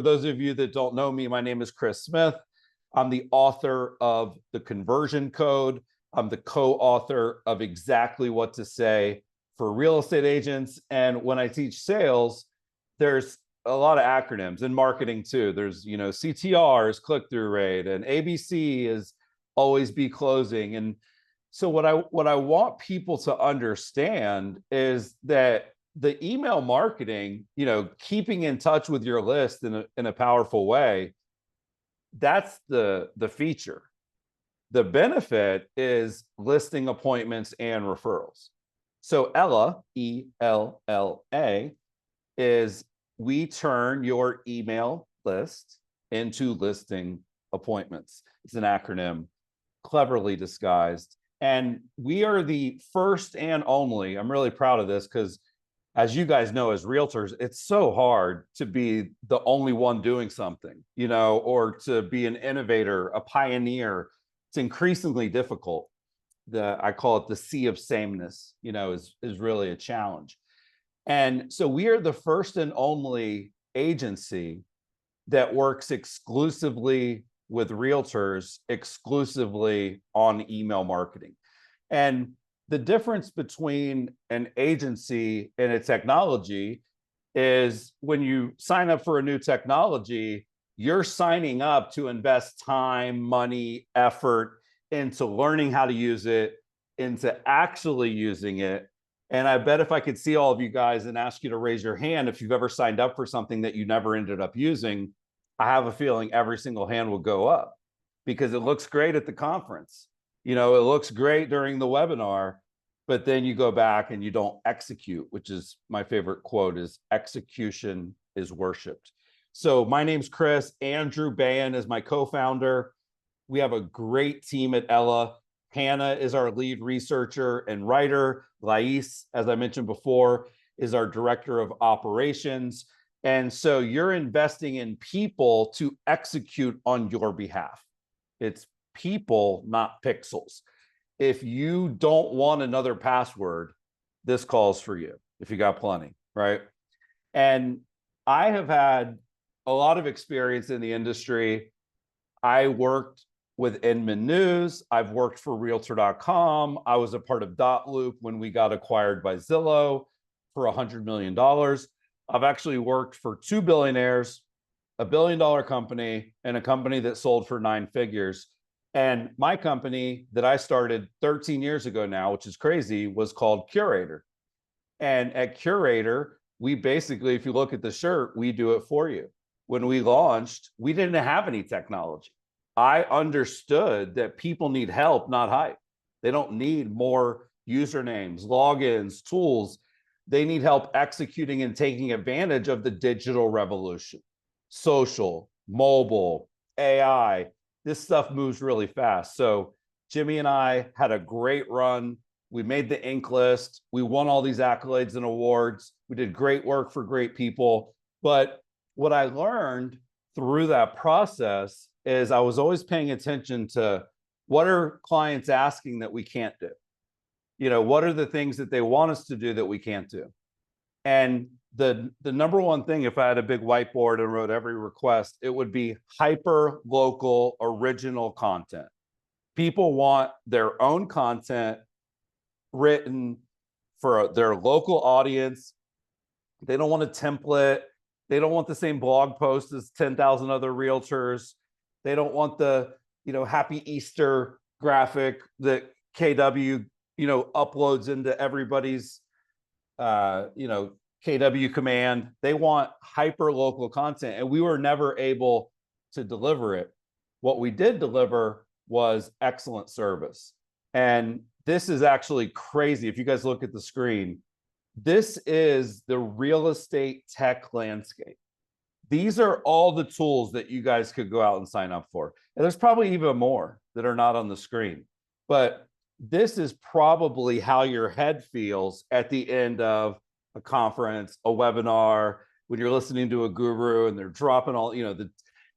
those of you that don't know me, my name is Chris Smith. I'm the author of The Conversion Code. I'm the co-author of Exactly What to Say for Real Estate Agents. And when I teach sales, there's a lot of acronyms in marketing too. There's, CTR is click-through rate, and ABC is always be closing. And so what I want people to understand is that the email marketing, keeping in touch with your list in a powerful way, that's the feature. The benefit is listing appointments and referrals. So Ella, ELLA, is we turn your email list into listing appointments. It's an acronym, cleverly disguised. And we are the first and only, I'm really proud of this because as you guys know, as realtors, it's so hard to be the only one doing something, or to be an innovator, a pioneer. It's increasingly difficult. I call it the sea of sameness, is really a challenge. And so we are the first and only agency that works exclusively with realtors, exclusively on email marketing. And the difference between an agency and a technology is when you sign up for a new technology, you're signing up to invest time, money, effort into learning how to use it, into actually using it. And I bet if I could see all of you guys and ask you to raise your hand if you've ever signed up for something that you never ended up using, I have a feeling every single hand will go up because it looks great at the conference. It looks great during the webinar, but then you go back and you don't execute, which is my favorite quote is execution is worshiped. So my name's Chris. Andrew Bayan is my co-founder. We have a great team at Ella. Hannah is our lead researcher and writer. Lais, as I mentioned before, is our director of operations. And so you're investing in people to execute on your behalf. It's people, not pixels. If you don't want another password, this calls for you, if you got plenty, right? And I have had a lot of experience in the industry. I worked with Inman News. I've worked for Realtor.com. I was a part of Dotloop when we got acquired by Zillow for $100 million. I've actually worked for two billionaires, a $1 billion company, and a company that sold for 9 figures. And my company that I started 13 years ago now, which is crazy, was called Curator. And at Curator, we basically, if you look at the shirt, we do it for you. When we launched, we didn't have any technology. I understood that people need help, not hype. They don't need more usernames, logins, tools. They need help executing and taking advantage of the digital revolution. Social, mobile, AI, this stuff moves really fast. So Jimmy and I had a great run. We made the Inc. list. We won all these accolades and awards. We did great work for great people. But what I learned through that process is I was always paying attention to what are clients asking that we can't do? What are the things that they want us to do that we can't do? And the number one thing, if I had a big whiteboard and wrote every request, it would be hyper local original content. People want their own content written for their local audience. They don't want a template. They don't want the same blog post as 10,000 other realtors. They don't want the, Happy Easter graphic that KW, uploads into everybody's, KW command. They want hyper local content, and we were never able to deliver it. What we did deliver was excellent service. And this is actually crazy. If you guys look at the screen, this is the real estate tech landscape. These are all the tools that you guys could go out and sign up for. And there's probably even more that are not on the screen. But this is probably how your head feels at the end of a conference, a webinar, when you're listening to a guru and they're dropping all, the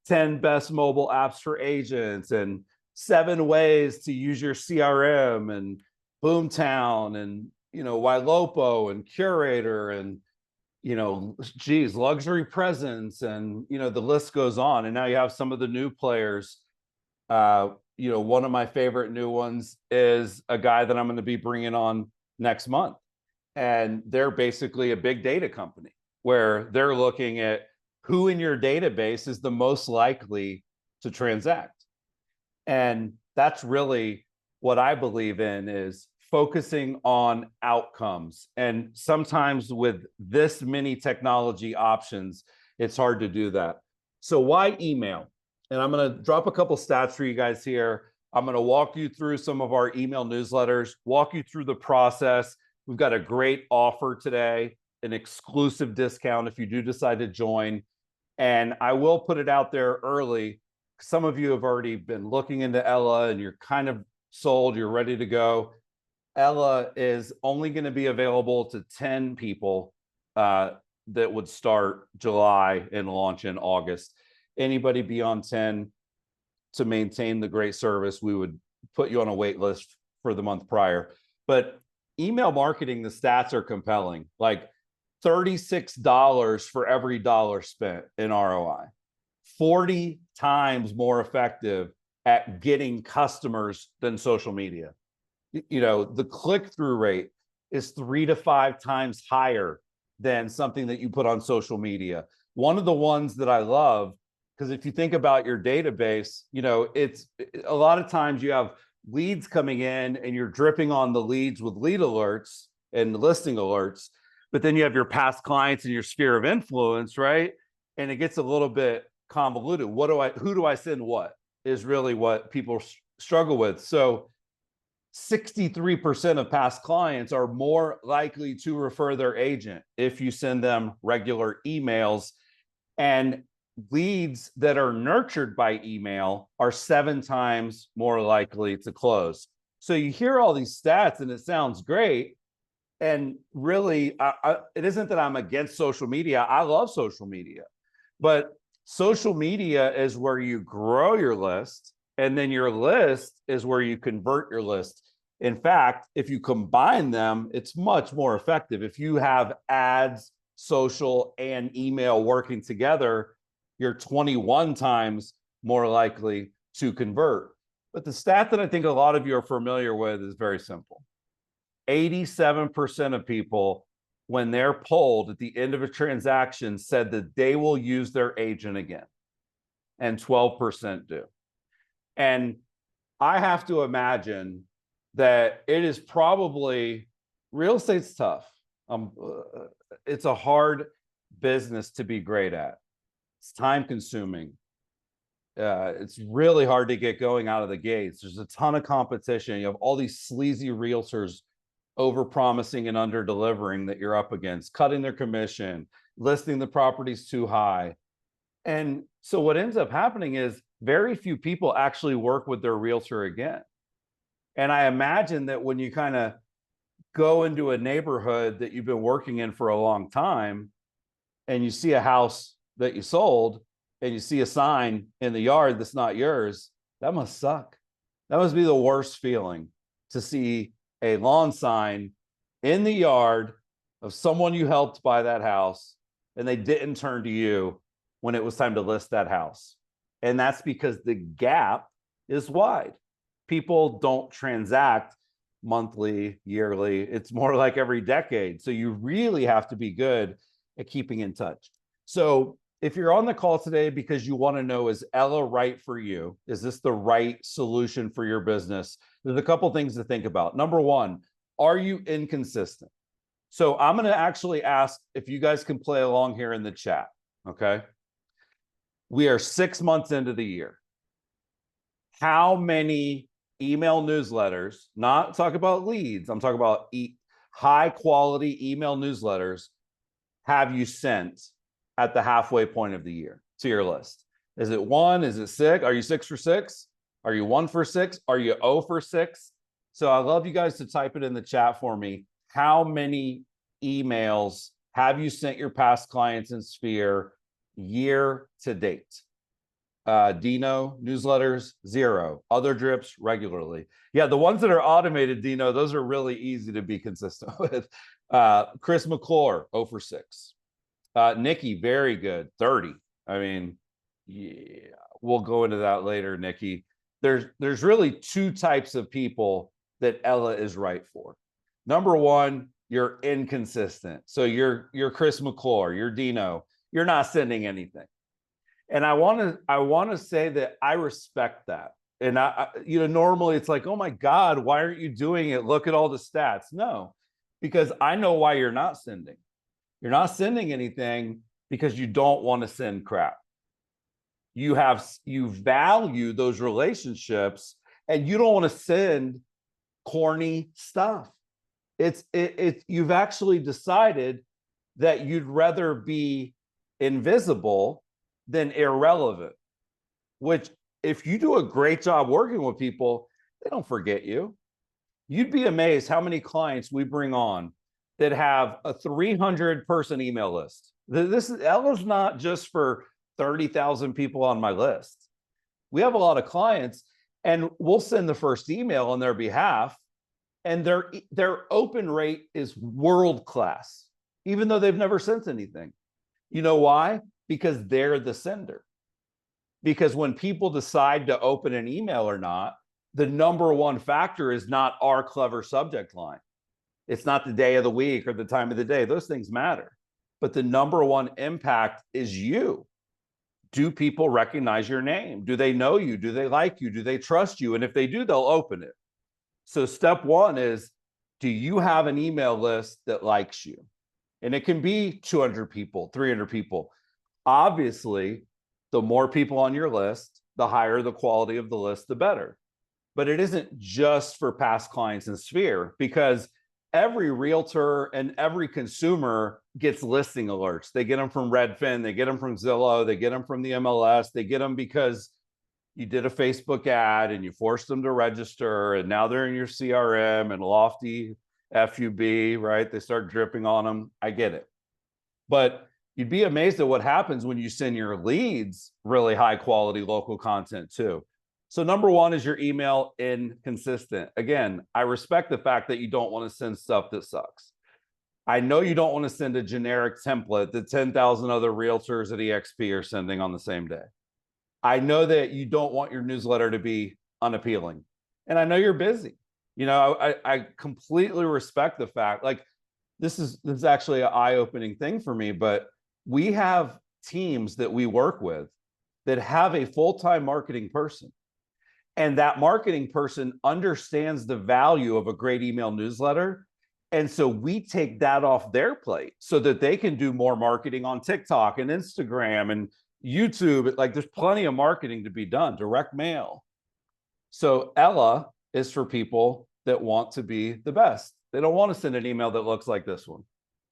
10 best mobile apps for agents and 7 ways to use your CRM and Boomtown and, Ylopo and Curator and geez, luxury presence, and the list goes on. And now you have some of the new players. One of my favorite new ones is a guy that I'm going to be bringing on next month. And they're basically a big data company where they're looking at who in your database is the most likely to transact. And that's really what I believe in, is focusing on outcomes. And sometimes with this many technology options, it's hard to do that. So why email? And I'm going to drop a couple stats for you guys here. I'm going to walk you through some of our email newsletters, walk you through the process. We've got a great offer today, an exclusive discount if you do decide to join. And I will put it out there early. Some of you have already been looking into Ella and you're kind of sold, you're ready to go. Ella is only going to be available to 10 people that would start July and launch in August. Anybody beyond 10, to maintain the great service, we would put you on a wait list for the month prior. But email marketing, the stats are compelling. Like $36 for every dollar spent in ROI, 40 times more effective at getting customers than social media. The click-through rate is 3 to 5 times higher than something that you put on social media. One of the ones that I love, because if you think about your database, it's a lot of times you have leads coming in and you're dripping on the leads with lead alerts and listing alerts, but then you have your past clients and your sphere of influence, right? And it gets a little bit convoluted. Who do I send what is really what people struggle with. So 63% of past clients are more likely to refer their agent if you send them regular emails. And leads that are nurtured by email are 7 times more likely to close. So you hear all these stats and it sounds great. And really, it isn't that I'm against social media. I love social media. But social media is where you grow your list, and then your list is where you convert your list. In fact, if you combine them, it's much more effective. If you have ads, social, and email working together, you're 21 times more likely to convert. But the stat that I think a lot of you are familiar with is very simple. 87% of people, when they're polled at the end of a transaction, said that they will use their agent again, and 12% do. And I have to imagine that it is probably, real estate's tough. It's a hard business to be great at. It's time consuming. It's really hard to get going out of the gates. There's a ton of competition. You have all these sleazy realtors over promising and under delivering that you're up against, cutting their commission, listing the properties too high. And so what ends up happening is very few people actually work with their realtor again. And I imagine that when you kind of go into a neighborhood that you've been working in for a long time and you see a house that you sold and you see a sign in the yard that's not yours, that must suck. That must be the worst feeling, to see a lawn sign in the yard of someone you helped buy that house and they didn't turn to you when it was time to list that house. And that's because the gap is wide. People don't transact monthly, yearly. It's more like every decade. So you really have to be good at keeping in touch. So if you're on the call today because you want to know, is Ella right for you? Is this the right solution for your business? There's a couple things to think about. Number one, are you inconsistent? So I'm going to actually ask if you guys can play along here in the chat. Okay. We are 6 months into the year. How many email newsletters, not talk about leads, I'm talking about high quality email newsletters, have you sent at the halfway point of the year to your list? Is it 1? Is it 6? Are you 6 for 6? Are you 1 for 6? Are you 0 for 6? So I love you guys to type it in the chat for me. How many emails have you sent your past clients in Sphere year to date? Dino, newsletters, 0. Other drips, regularly. Yeah, the ones that are automated, Dino, those are really easy to be consistent with. Chris McClure, 0 for 6. Nikki, very good. 30. I mean, yeah, we'll go into that later, Nikki. There's really two types of people that Ella is right for. Number one, you're inconsistent. So you're Chris McClure, you're Dino, you're not sending anything. And I want to say that I respect that. And normally it's like, oh my God, why aren't you doing it? Look at all the stats. No, because I know why you're not sending. You're not sending anything because you don't want to send crap. You value those relationships and you don't want to send corny stuff. You've actually decided that you'd rather be invisible than irrelevant, which if you do a great job working with people, they don't forget you. You'd be amazed how many clients we bring on that have a 300-person email list. Ella's not just for 30,000 people on my list. We have a lot of clients and we'll send the first email on their behalf and their open rate is world-class, even though they've never sent anything. You know why? Because they're the sender. Because when people decide to open an email or not, the number one factor is not our clever subject line. It's not the day of the week or the time of the day. Those things matter. But the number one impact is you. Do people recognize your name? Do they know you? Do they like you? Do they trust you? And if they do, they'll open it. So step one is, do you have an email list that likes you? And it can be 200 people, 300 people. Obviously, the more people on your list, the higher the quality of the list, the better. But it isn't just for past clients in Sphere, because every realtor and every consumer gets listing alerts. They get them from Redfin, they get them from Zillow, they get them from the MLS, they get them because you did a Facebook ad and you forced them to register, and now they're in your CRM and Lofty FUB, right? They start dripping on them. I get it. But you'd be amazed at what happens when you send your leads really high quality local content too. So number one is your email inconsistent. Again, I respect the fact that you don't want to send stuff that sucks. I know you don't want to send a generic template that 10,000 other realtors at EXP are sending on the same day. I know that you don't want your newsletter to be unappealing. And I know you're busy. I completely respect the fact, like, this is actually an eye-opening thing for me, but we have teams that we work with that have a full-time marketing person. And that marketing person understands the value of a great email newsletter. And so we take that off their plate so that they can do more marketing on TikTok and Instagram and YouTube. Like, there's plenty of marketing to be done, direct mail. So Ella is for people that want to be the best. They don't want to send an email that looks like this one.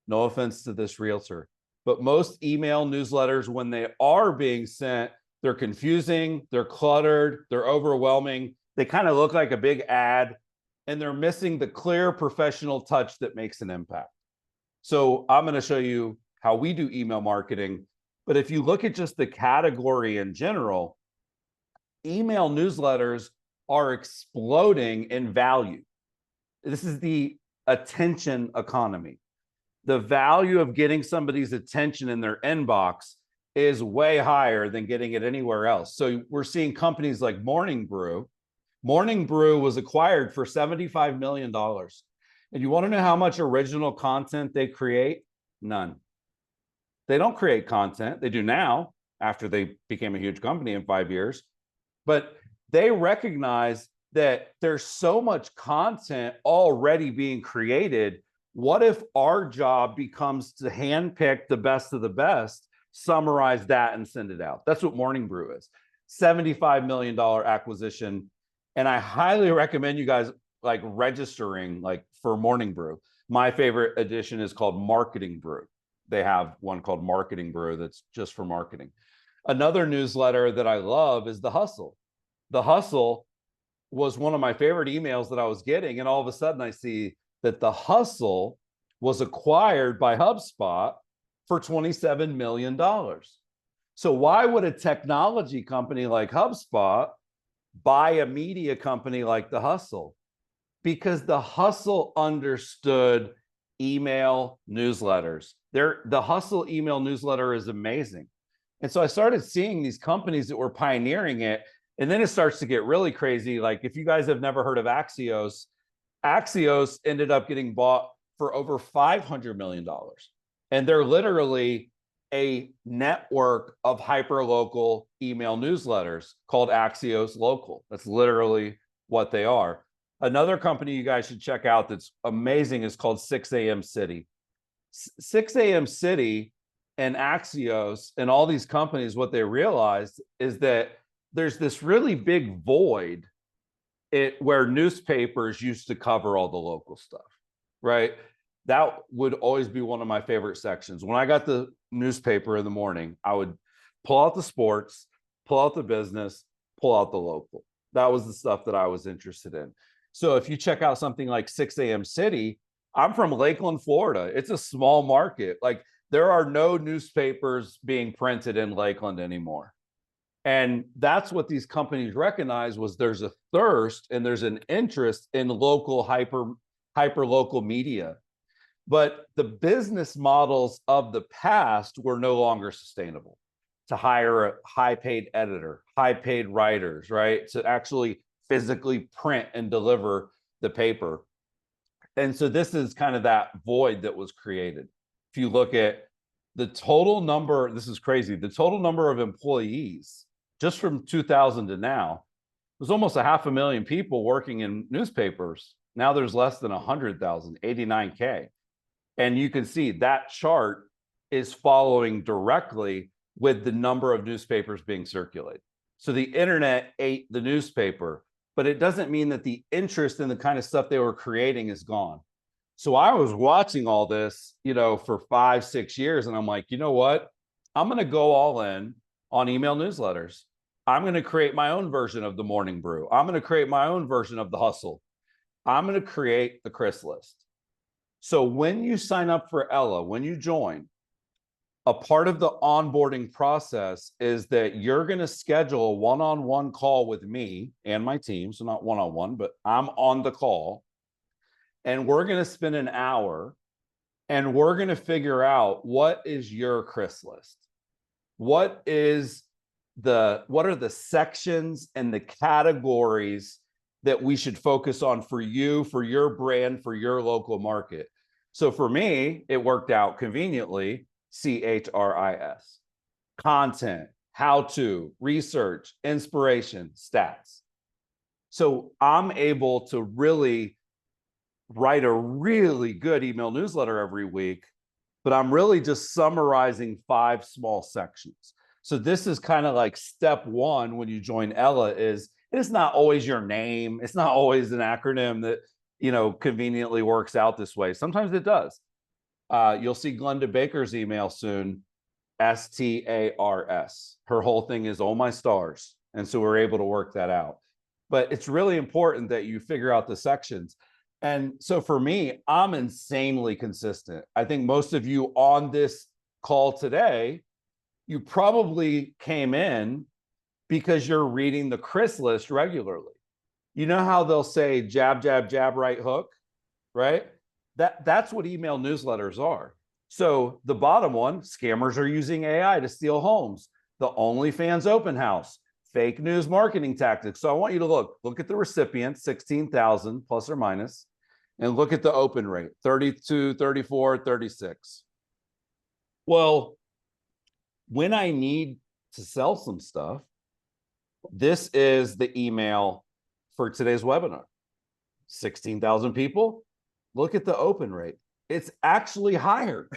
No offense to this realtor, but most email newsletters, when they are being sent, they're confusing, they're cluttered, they're overwhelming. They kind of look like a big ad, and they're missing the clear professional touch that makes an impact. So I'm going to show you how we do email marketing. But if you look at just the category in general, email newsletters are exploding in value. This is the attention economy. The value of getting somebody's attention in their inbox is way higher than getting it anywhere else. So we're seeing companies like Morning Brew. Morning Brew was acquired for $75 million. And you want to know how much original content they create? None. They don't create content. They do now, after they became a huge company in 5 years. But they recognize that there's so much content already being created. What if our job becomes to handpick the best of the best, summarize that, and send it out? That's what Morning Brew is. $75 million acquisition. And I highly recommend you guys like registering like for Morning Brew. My favorite edition is called Marketing Brew. They have one called Marketing Brew that's just for marketing. Another newsletter that I love is The Hustle. The Hustle was one of my favorite emails that I was getting. And all of a sudden I see that The Hustle was acquired by HubSpot for $27 million. So why would a technology company like HubSpot buy a media company like The Hustle? Because The Hustle understood email newsletters. The Hustle email newsletter is amazing. And so I started seeing these companies that were pioneering it. And then it starts to get really crazy. Like if you guys have never heard of Axios, Axios ended up getting bought for over $500 million. And they're literally a network of hyper-local email newsletters called Axios Local. That's literally what they are. Another company you guys should check out that's amazing is called 6 a.m. City. 6 a.m. City and Axios and all these companies, what they realized is that there's this really big void where newspapers used to cover all the local stuff, right? That would always be one of my favorite sections. When I got the newspaper in the morning, I would pull out the sports, pull out the business, pull out the local. That was the stuff that I was interested in. So if you check out something like 6 a.m. City, I'm from Lakeland, Florida. It's a small market. Like there are no newspapers being printed in Lakeland anymore. And that's what these companies recognize was there's a thirst and there's an interest in local hyper local media. But the business models of the past were no longer sustainable. To hire a high paid editor, high paid writers, right? To actually physically print and deliver the paper. And so this is kind of that void that was created. If you look at the total number, this is crazy, the total number of employees just from 2000 to now, there's almost 500,000 people working in newspapers. Now there's less than 100,000, 89K. And you can see that chart is following directly with the number of newspapers being circulated. So the internet ate the newspaper, but it doesn't mean that the interest in the kind of stuff they were creating is gone. So I was watching all this, for 5-6 years, and I'm like, you know what? I'm going to go all in on email newsletters. I'm going to create my own version of the Morning Brew. I'm going to create my own version of the Hustle. I'm going to create the Chris List. So when you sign up for Ella, when you join, a part of the onboarding process is that you're going to schedule a one-on-one call with me and my team. So not one-on-one, but I'm on the call. And we're going to spend an hour and we're going to figure out what is your Chris List. What are the sections and the categories that we should focus on for you, for your brand, for your local market? So for me, it worked out conveniently, CHRIS, content, how to, research, inspiration, stats. So I'm able to really write a really good email newsletter every week, but I'm really just summarizing 5 small sections. So this is kind of like step 1 when you join Ella is it's not always your name. It's not always an acronym that, conveniently works out this way. Sometimes it does. You'll see Glenda Baker's email soon, STARS. Her whole thing is, oh my stars. And so we're able to work that out. But it's really important that you figure out the sections. And so for me, I'm insanely consistent. I think most of you on this call today, you probably came in because you're reading the Chris List regularly. You know how they'll say jab, jab, jab, right hook, right? That's what email newsletters are. So the bottom one, scammers are using AI to steal homes. The OnlyFans open house, fake news marketing tactics. So I want you to look at the recipient, 16,000 plus or minus, and look at the open rate, 32, 34, 36. Well, when I need to sell some stuff, this is the email for today's webinar. 16,000 people. Look at the open rate. It's actually higher.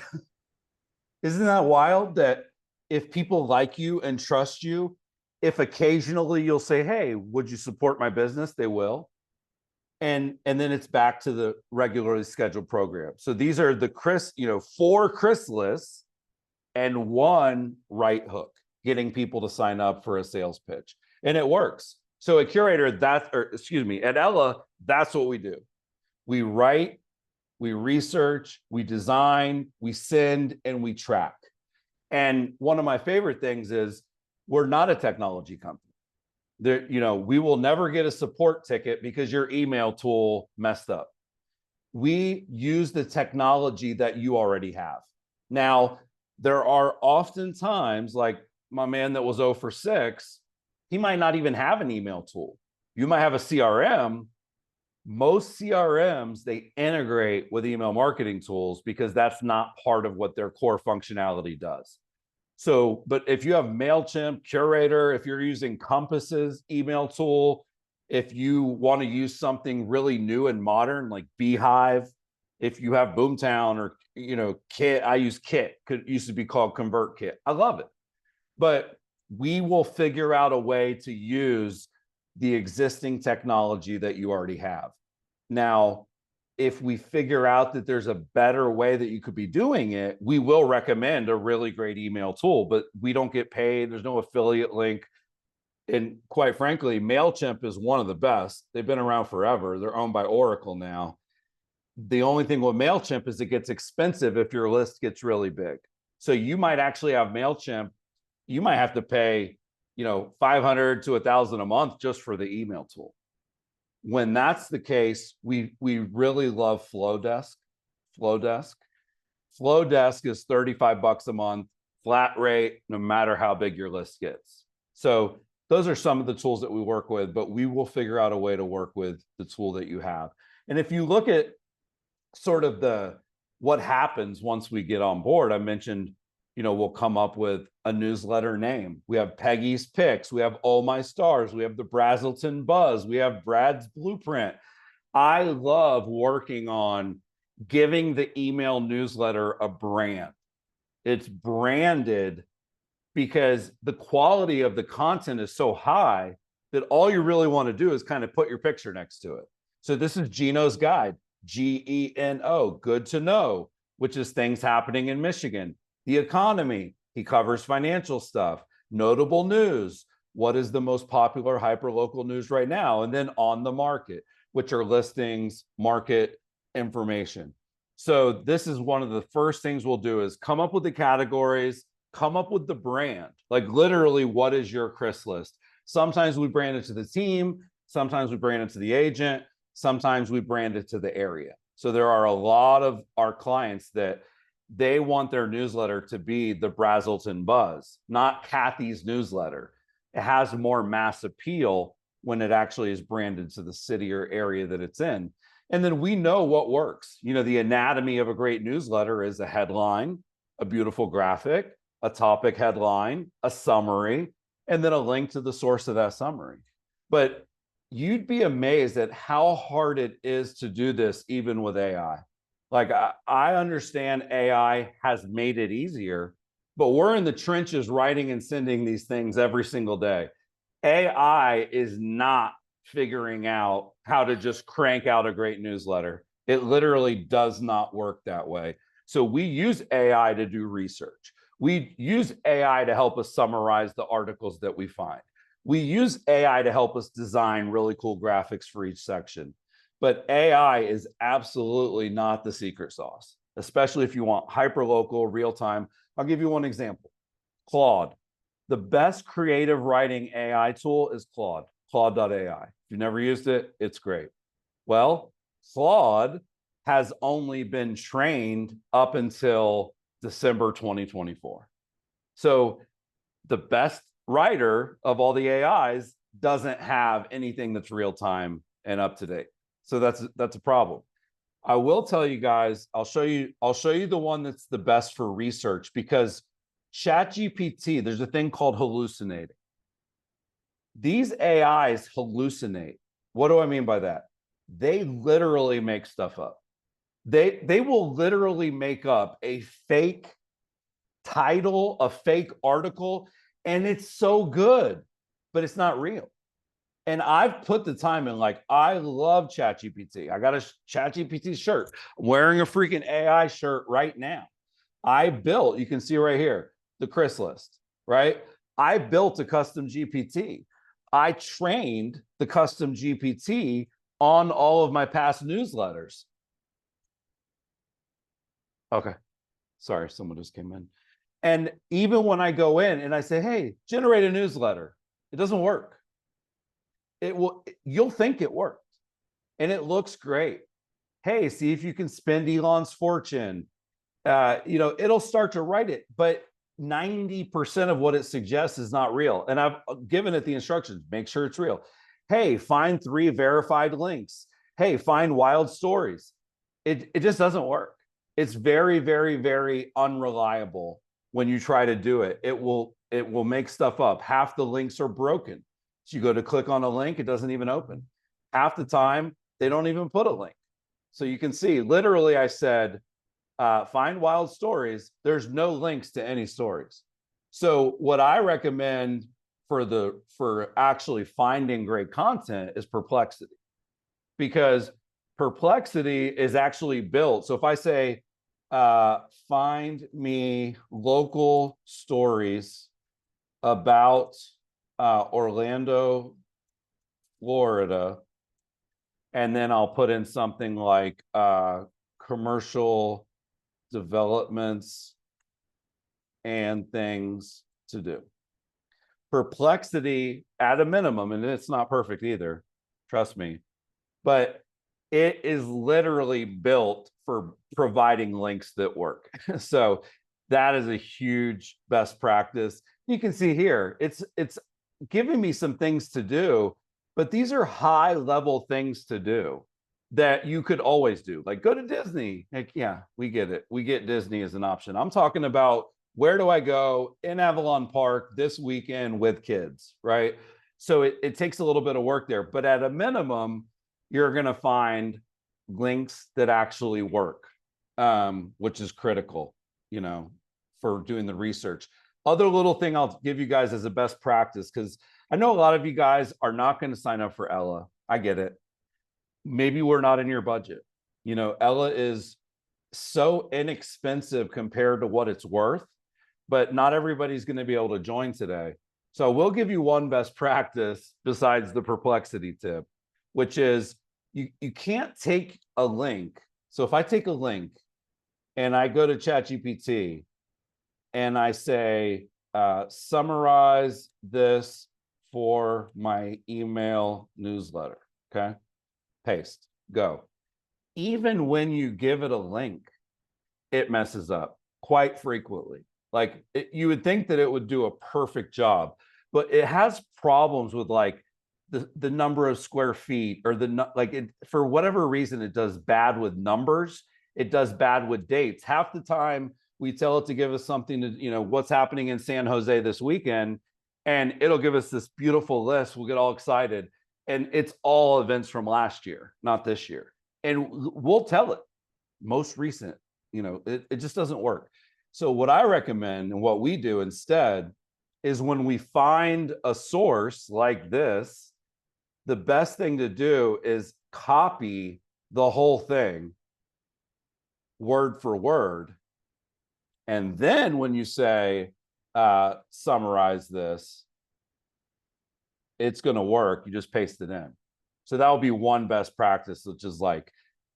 Isn't that wild that if people like you and trust you, if occasionally you'll say, hey, would you support my business? They will. And then it's back to the regularly scheduled program. So these are the 4 Chris lists and 1 right hook, getting people to sign up for a sales pitch. And it works. So at Curator, at Ella, that's what we do. We write, we research, we design, we send, and we track. And one of my favorite things is we're not a technology company. We will never get a support ticket because your email tool messed up. We use the technology that you already have. Now, there are often times, like my man that was 0 for 6, he might not even have an email tool. You might have a CRM. Most CRMs, they integrate with email marketing tools because that's not part of what their core functionality does. So, but if you have MailChimp, Curator, if you're using Compass's email tool, if you want to use something really new and modern like Beehive, if you have Boomtown or, Kit, I use Kit, could used to be called ConvertKit. I love it. But we will figure out a way to use the existing technology that you already have. Now, if we figure out that there's a better way that you could be doing it, we will recommend a really great email tool, but we don't get paid. There's no affiliate link. And quite frankly, MailChimp is one of the best. They've been around forever. They're owned by Oracle now. The only thing with MailChimp is it gets expensive if your list gets really big. So you might actually have MailChimp. You might have to pay, $500 to $1,000 a month just for the email tool. When that's the case, we really love Flowdesk. Flowdesk is $35 a month, flat rate, no matter how big your list gets. So those are some of the tools that we work with, but we will figure out a way to work with the tool that you have. And if you look at sort of what happens once we get on board, I mentioned, we'll come up with a newsletter name. We have Peggy's Picks. We have Oh My Stars. We have the Brazelton Buzz. We have Brad's Blueprint. I love working on giving the email newsletter a brand. It's branded because the quality of the content is so high that all you really want to do is kind of put your picture next to it. So this is Geno's Guide, Geno, good to know, which is things happening in Michigan. The economy, he covers financial stuff, notable news, what is the most popular hyperlocal news right now, and then on the market, which are listings, market information. So this is one of the first things we'll do is come up with the categories, come up with the brand, like literally what is your Chris list? Sometimes we brand it to the team, sometimes we brand it to the agent, sometimes we brand it to the area. So there are a lot of our clients that they want their newsletter to be the Brazelton Buzz, not Kathy's newsletter. It has more mass appeal when it actually is branded to the city or area that it's in. And then we know what works. The anatomy of a great newsletter is a headline, a beautiful graphic, a topic headline, a summary, and then a link to the source of that summary. But you'd be amazed at how hard it is to do this even with AI. Like, I understand AI has made it easier, but we're in the trenches writing and sending these things every single day. AI is not figuring out how to just crank out a great newsletter. It literally does not work that way. So we use AI to do research. We use AI to help us summarize the articles that we find. We use AI to help us design really cool graphics for each section. But AI is absolutely not the secret sauce, especially if you want hyperlocal, real-time. I'll give you one example. Claude. The best creative writing AI tool is Claude, Claude.ai. If you've never used it, it's great. Well, Claude has only been trained up until December 2024. So the best writer of all the AIs doesn't have anything that's real-time and up to date. So that's a problem. I will tell you guys, I'll show you the one that's the best for research, because ChatGPT, there's a thing called hallucinating. These AIs hallucinate. What do I mean by that? They literally make stuff up. They will literally make up a fake title, a fake article, and it's so good, but it's not real. And I've put the time in. Like, I love ChatGPT. I got a ChatGPT shirt. I'm wearing a freaking AI shirt right now. I built, you can see right here, the Chris list, right? I built a custom GPT. I trained the custom GPT on all of my past newsletters. Okay. Sorry, someone just came in. And even when I go in and I say, hey, generate a newsletter, it doesn't work. You'll think it worked and it looks great. Hey, see if you can spend Elon's fortune. it'll start to write it, but 90% of what it suggests is not real. And I've given it the instructions, make sure it's real. Hey, find 3 verified links. Hey, find wild stories. It just doesn't work. It's very, very, very unreliable when you try to do it. It will make stuff up. Half the links are broken. So you go to click on a link, it doesn't even open. Half the time, they don't even put a link. So you can see, literally, I said, find wild stories. There's no links to any stories. So what I recommend for actually finding great content is Perplexity, because Perplexity is actually built. So if I say, find me local stories about Orlando, Florida, and then I'll put in something like commercial developments and things to do. Perplexity, at a minimum, and it's not perfect either, trust me, but it is literally built for providing links that work. So that is a huge best practice. You can see here, it's giving me some things to do, but these are high level things to do that you could always do. Like, go to Disney. Like, yeah, we get it. We get Disney as an option. I'm talking about, where do I go in Avalon Park this weekend with kids, right? So it takes a little bit of work there, but at a minimum, you're going to find links that actually work, which is critical, for doing the research. Other little thing I'll give you guys as a best practice, because I know a lot of you guys are not going to sign up for Ella. I get it. Maybe we're not in your budget. Ella is so inexpensive compared to what it's worth, but not everybody's going to be able to join today. So we'll give you one best practice besides the Perplexity tip, which is you can't take a link. So if I take a link and I go to ChatGPT and I say, summarize this for my email newsletter, okay? Paste, go. Even when you give it a link, it messes up quite frequently. Like, you would think that it would do a perfect job, but it has problems with like the number of square feet, or for whatever reason, it does bad with numbers. It does bad with dates. Half the time we tell it to give us something to, what's happening in San Jose this weekend, and it'll give us this beautiful list. We'll get all excited. And it's all events from last year, not this year. And we'll tell it most recent, it just doesn't work. So what I recommend, and what we do instead, is when we find a source like this, the best thing to do is copy the whole thing word for word. And then when you say, summarize this, it's going to work. You just paste it in. So that will be one best practice, which is like,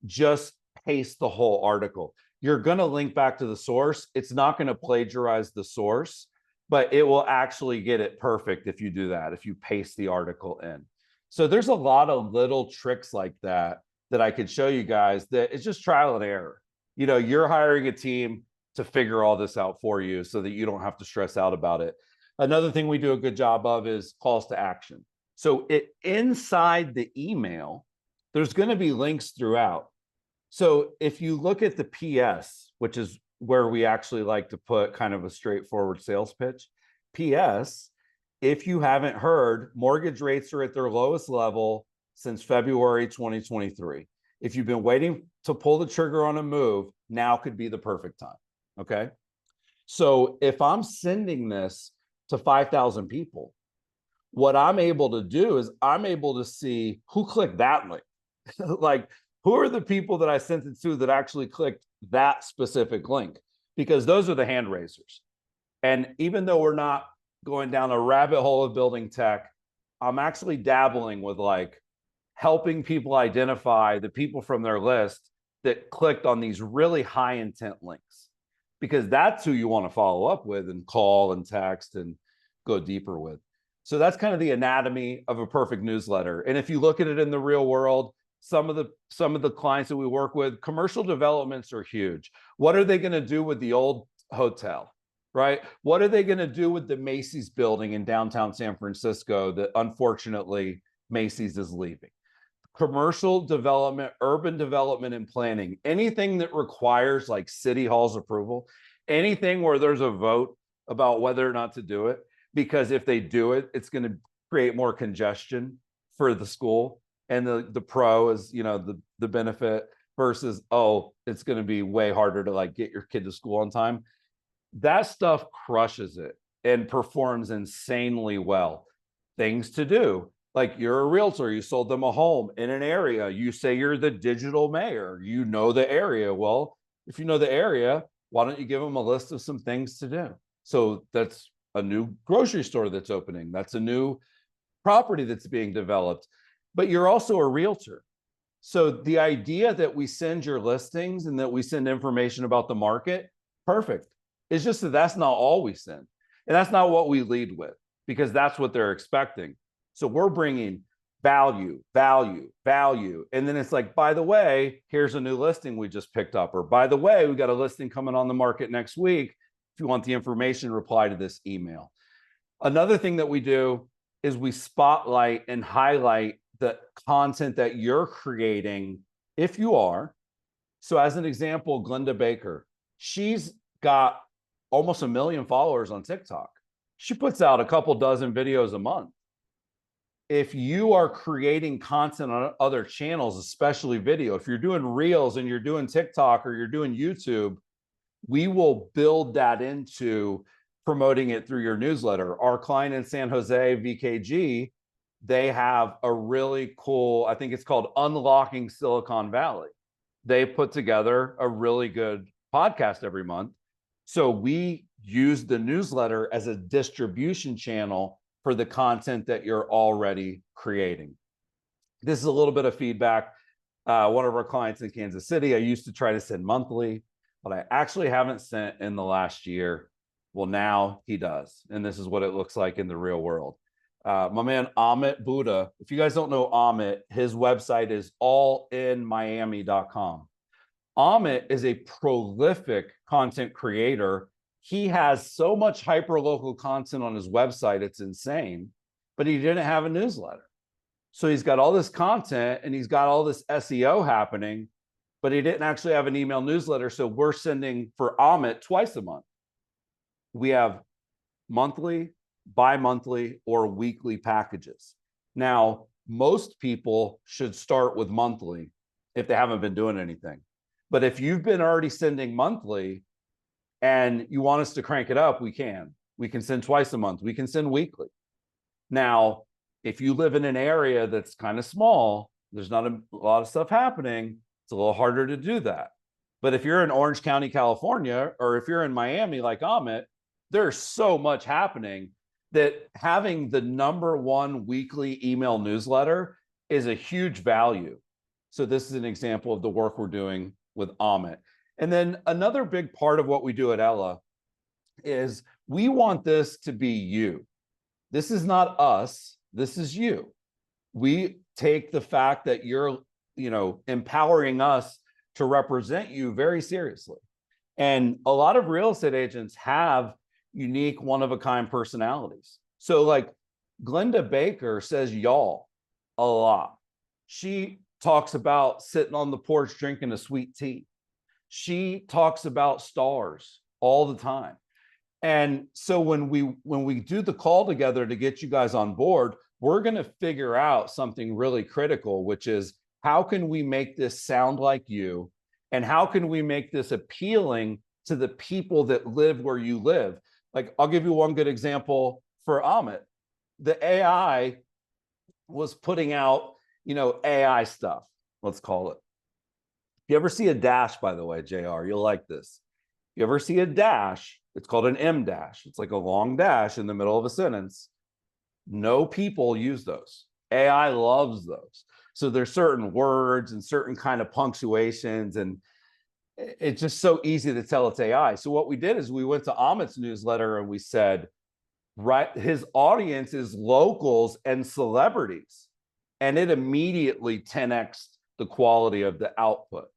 just paste the whole article. You're going to link back to the source. It's not going to plagiarize the source, but it will actually get it perfect if you do that, if you paste the article in. So there's a lot of little tricks like that I could show you guys, that it's just trial and error. You're hiring a team to figure all this out for you so that you don't have to stress out about it. Another thing we do a good job of is calls to action. So inside the email, there's going to be links throughout. So if you look at the PS, which is where we actually like to put kind of a straightforward sales pitch, PS, if you haven't heard, mortgage rates are at their lowest level since February 2023. If you've been waiting to pull the trigger on a move, now could be the perfect time. Okay. So if I'm sending this to 5,000 people, what I'm able to do is I'm able to see who clicked that link. Like, who are the people that I sent it to that actually clicked that specific link? Because those are the hand raisers. And even though we're not going down a rabbit hole of building tech, I'm actually dabbling with like helping people identify the people from their list that clicked on these really high intent links, because that's who you want to follow up with and call and text and go deeper with. So that's kind of the anatomy of a perfect newsletter. And if you look at it in the real world, some of the clients that we work with, commercial developments are huge. What are they going to do with the old hotel, right? What are they going to do with the Macy's building in downtown San Francisco that unfortunately Macy's is leaving? Commercial development, urban development and planning, anything that requires like city hall's approval, anything where there's a vote about whether or not to do it, because if they do it, it's going to create more congestion for the school. And the pro is, you know, the benefit versus, oh, it's going to be way harder to like get your kid to school on time. That stuff crushes it and performs insanely well. Things to do, like you're a realtor, you sold them a home in an area, you say you're the digital mayor, you know the area. Well, if you know the area, why don't you give them a list of some things to do? So that's a new grocery store that's opening, that's a new property that's being developed, but you're also a realtor. So the idea that we send your listings and that we send information about the market, perfect. It's just that that's not all we send. And that's not what we lead with, because that's what they're expecting. So we're bringing value, value, value. And then it's like, by the way, here's a new listing we just picked up. Or by the way, we got a listing coming on the market next week. If you want the information, reply to this email. Another thing that we do is we spotlight and highlight the content that you're creating, if you are. So as an example, Glenda Baker, she's got almost 1 million followers on TikTok. She puts out a couple dozen videos a month. If you are creating content on other channels, especially video, if you're doing Reels and you're doing TikTok or you're doing YouTube, we will build that into promoting it through your newsletter. Our client in San Jose, VKG, they have a really cool, I think it's called Unlocking Silicon Valley. They put together a really good podcast every month. So we use the newsletter as a distribution channel for the content that you're already creating. This is a little bit of feedback. One of our clients in Kansas City, I used to try to send monthly, but I actually haven't sent in the last year. Well, now he does. And this is what it looks like in the real world. My man, Amit Buddha, if you guys don't know Amit, his website is allinmiami.com. Amit is a prolific content creator. He has so much hyperlocal content on his website, it's insane, but he didn't have a newsletter. So he's got all this content and he's got all this SEO happening, but he didn't actually have an email newsletter. So we're sending for Amit twice a month. We have monthly, bi-monthly, or weekly packages. Now, most people should start with monthly if they haven't been doing anything. But if you've been already sending monthly and you want us to crank it up, we can. We can send twice a month. We can send weekly. Now, if you live in an area that's kind of small, there's not a lot of stuff happening, it's a little harder to do that. But if you're in Orange County, California, or if you're in Miami like Amit, there's so much happening that having the #1 weekly email newsletter is a huge value. So this is an example of the work we're doing with Amit. And then another big part of what we do at Ella is we want this to be you. This is not us, this is you. We take the fact that you're, empowering us to represent you very seriously. And a lot of real estate agents have unique one-of-a-kind personalities. So like Glenda Baker says y'all a lot. She talks about sitting on the porch drinking a sweet tea. She talks about stars all the time. And so when we do the call together to get you guys on board, we're going to figure out something really critical, which is how can we make this sound like you? And how can we make this appealing to the people that live where you live? Like, I'll give you one good example for Amit. The AI was putting out, AI stuff, let's call it. If you ever see a dash, by the way, JR, you'll like this. You ever see a dash, it's called an M dash. It's like a long dash in the middle of a sentence. No people use those. AI loves those. So there's certain words and certain kind of punctuations, and it's just so easy to tell it's AI. So what we did is we went to Amit's newsletter and we said, right, his audience is locals and celebrities. And it immediately 10x the quality of the output.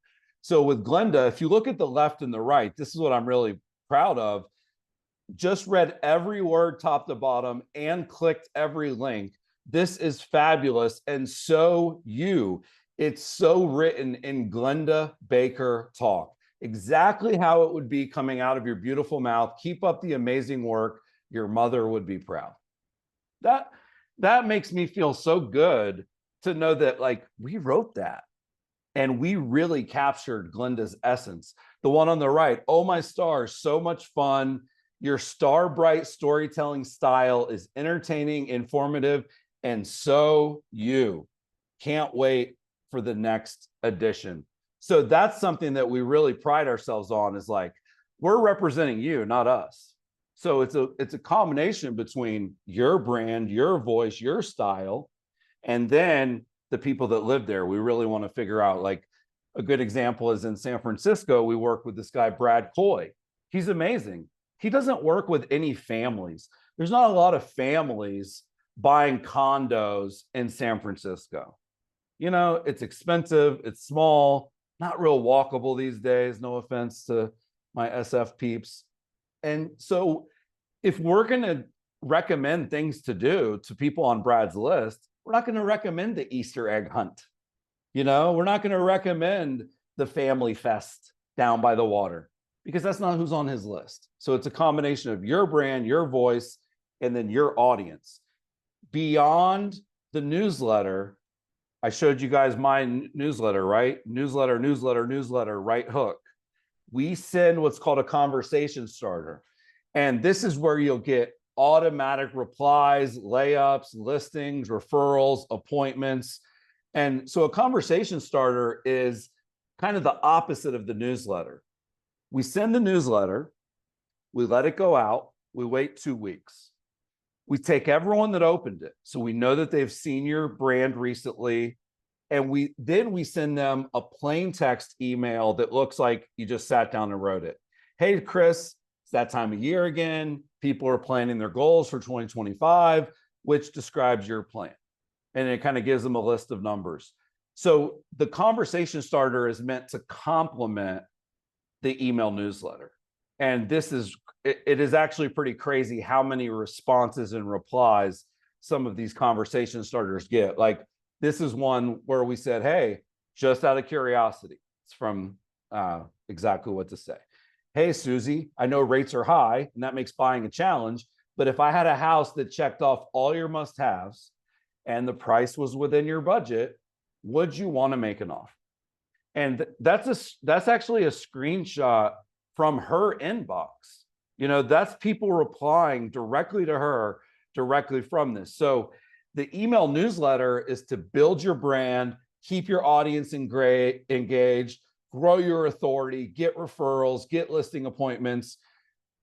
So with Glenda, if you look at the left and the right, this is what I'm really proud of. Just read every word top to bottom and clicked every link. This is fabulous. And so it's so written in Glenda Baker talk, exactly how it would be coming out of your beautiful mouth. Keep up the amazing work. Your mother would be proud. That makes me feel so good to know that, like, we wrote that and we really captured Glenda's essence. The one on the right, oh my stars, so much fun. Your star bright storytelling style is entertaining, informative, and so you can't wait for the next edition. So that's something that we really pride ourselves on, is like, we're representing you, not us. So it's a combination between your brand, your voice, your style, and then the people that live there. We really want to figure out, like, a good example is in San Francisco, we work with this guy, Brad Coy. He's amazing. He doesn't work with any families. There's not a lot of families buying condos in San Francisco. You know, it's expensive, it's small, not real walkable these days. No offense to my SF peeps. And so if we're going to recommend things to do to people on Brad's list, we're not going to recommend the Easter egg hunt. You know, we're not going to recommend the family fest down by the water, because that's not who's on his list. So it's a combination of your brand, your voice, and then your audience. Beyond the newsletter, I showed you guys my newsletter, right? Newsletter, right hook. We send what's called a conversation starter. And this is where you'll get automatic replies, layups, listings, referrals, appointments. And so a conversation starter is kind of the opposite of the newsletter. We send the newsletter, we let it go out, we wait 2 weeks. We take everyone that opened it, so we know that they've seen your brand recently, and we send them a plain text email that looks like you just sat down and wrote it. Hey, Chris, it's that time of year again. People are planning their goals for 2025, which describes your plan. And it kind of gives them a list of numbers. So the conversation starter is meant to complement the email newsletter. And this is, it is actually pretty crazy how many responses and replies some of these conversation starters get. Like, this is one where we said, hey, just out of curiosity, it's from Exactly What to Say. Hey, Susie, I know rates are high and that makes buying a challenge, but if I had a house that checked off all your must-haves and the price was within your budget, would you want to make an offer? And that's actually a screenshot from her inbox. You know, that's people replying directly to her, directly from this. So the email newsletter is to build your brand, keep your audience engaged, grow your authority, get referrals, get listing appointments.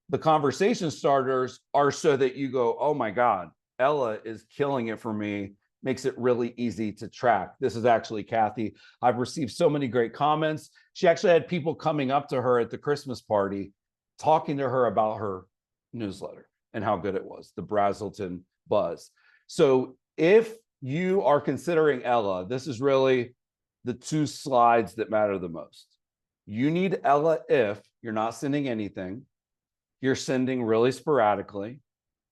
The conversation starters are so that you go, oh my God, Ella is killing it for me. Makes it really easy to track. This is actually Kathy. I've received so many great comments. She actually had people coming up to her at the Christmas party, talking to her about her newsletter and how good it was, the Brazelton Buzz. So if you are considering Ella, this is really the 2 slides that matter the most. You need Ella if you're not sending anything, you're sending really sporadically,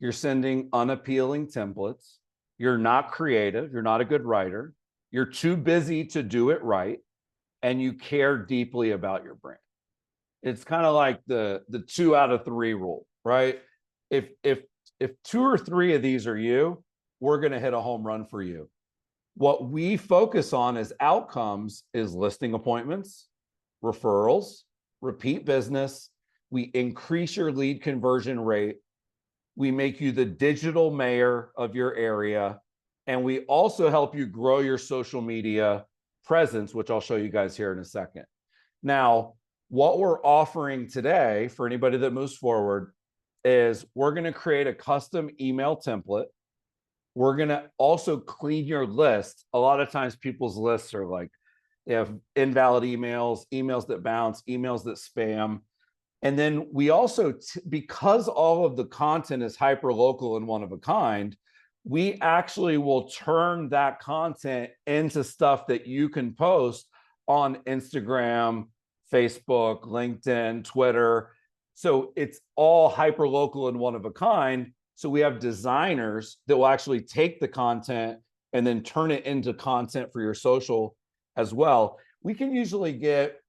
you're sending unappealing templates, you're not creative, you're not a good writer, you're too busy to do it right, and you care deeply about your brand. It's kind of like the 2 out of 3 rule, right? If 2 or 3 of these are you, we're going to hit a home run for you. What we focus on as outcomes is listing appointments, referrals, repeat business. We increase your lead conversion rate. We make you the digital mayor of your area. And we also help you grow your social media presence, which I'll show you guys here in a second. Now, what we're offering today for anybody that moves forward is we're going to create a custom email template. We're going to also clean your list. A lot of times people's lists are like, they have invalid emails, emails that bounce, emails that spam. And then we also, because all of the content is hyper local and one of a kind, we actually will turn that content into stuff that you can post on Instagram, Facebook, LinkedIn, Twitter. So it's all hyper local and one of a kind. So we have designers that will actually take the content and then turn it into content for your social as well. We can usually get